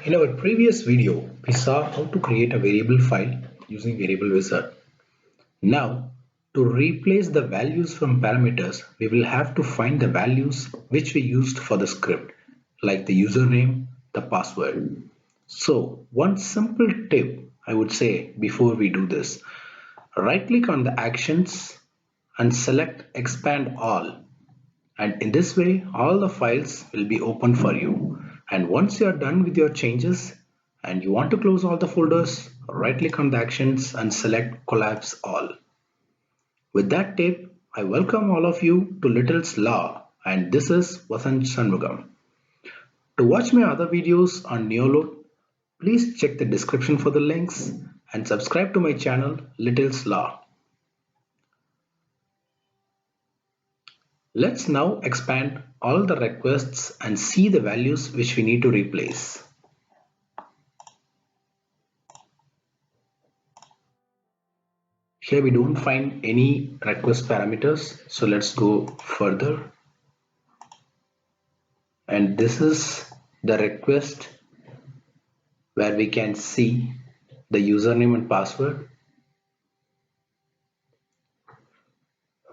In our previous video, we saw how to create a variable file using Variable Wizard. Now, to replace the values from parameters, we will have to find the values which we used for the script, like the username, the password. So, one simple tip I would say before we do this, right click on the actions and select expand all, and in this way all the files will be open for you. And once you are done with your changes and you want to close all the folders, right click on the actions and select collapse all. With that tip, I welcome all of you to Little's Law, and this is Vasant Shanmugam. To watch my other videos on Neoload, please check the description for the links and subscribe to my channel Little's Law. Let's now expand all the requests and see the values which we need to replace. Here we don't find any request parameters, so let's go further. And this is the request where we can see the username and password.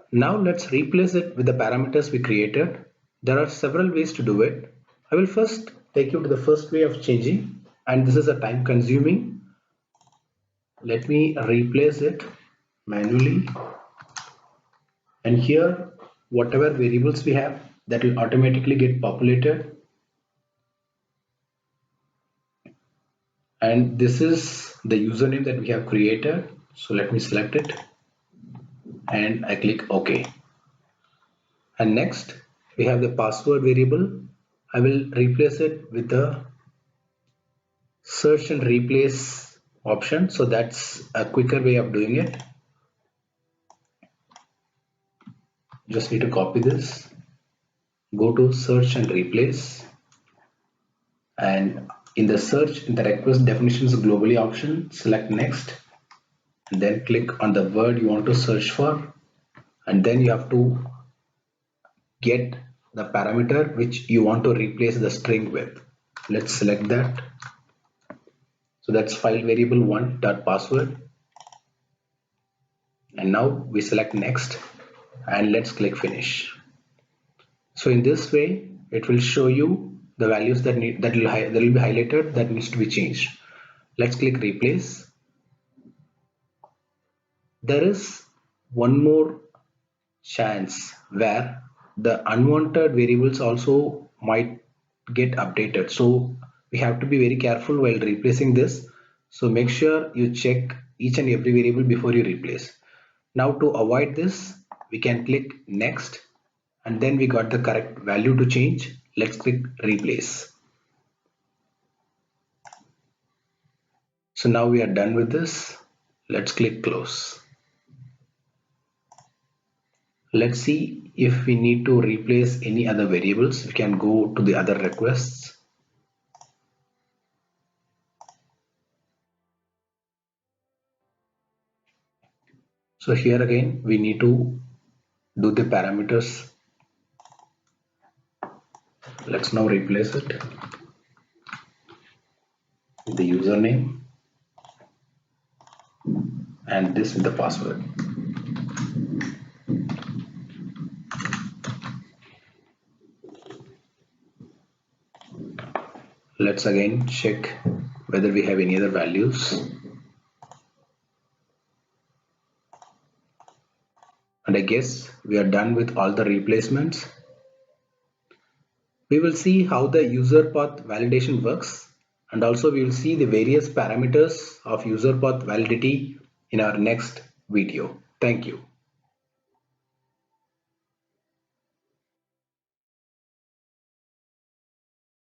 Now let's replace it with the parameters we created. There are several ways to do it. I will first take you to the first way of changing, and this is a time consuming. Let me replace it manually, and here whatever variables we have, that will automatically get populated. And this is the username that we have created, so let me select it and I click OK. And next we have the password variable. I will replace it with the search and replace option, so that's a quicker way of doing it. Just need to copy this, go to search and replace, and in the search, in the request definitions globally option, select next and then click on the word you want to search for, and then you have to get the parameter which you want to replace the string with. Let's select that. So that's file variable 1 dot password, and now we select next and let's click finish. So in this way it will show you the values that will be highlighted that needs to be changed. Let's click replace. There is one more chance where the unwanted variables also might get updated, so we have to be very careful while replacing this. So make sure you check each and every variable before you replace. Now to avoid this, we can click next, and then we got the correct value to change. Let's click replace. So now we are done with this. Let's click close. Let's see if we need to replace any other variables. We can go to the other requests. So here again we need to do the parameters. Let's now replace it with the username and this with the password. Let's again check whether we have any other values. And I guess we are done with all the replacements. We will see how the user path validation works, and also we will see the various parameters of user path validity in our next video. Thank you.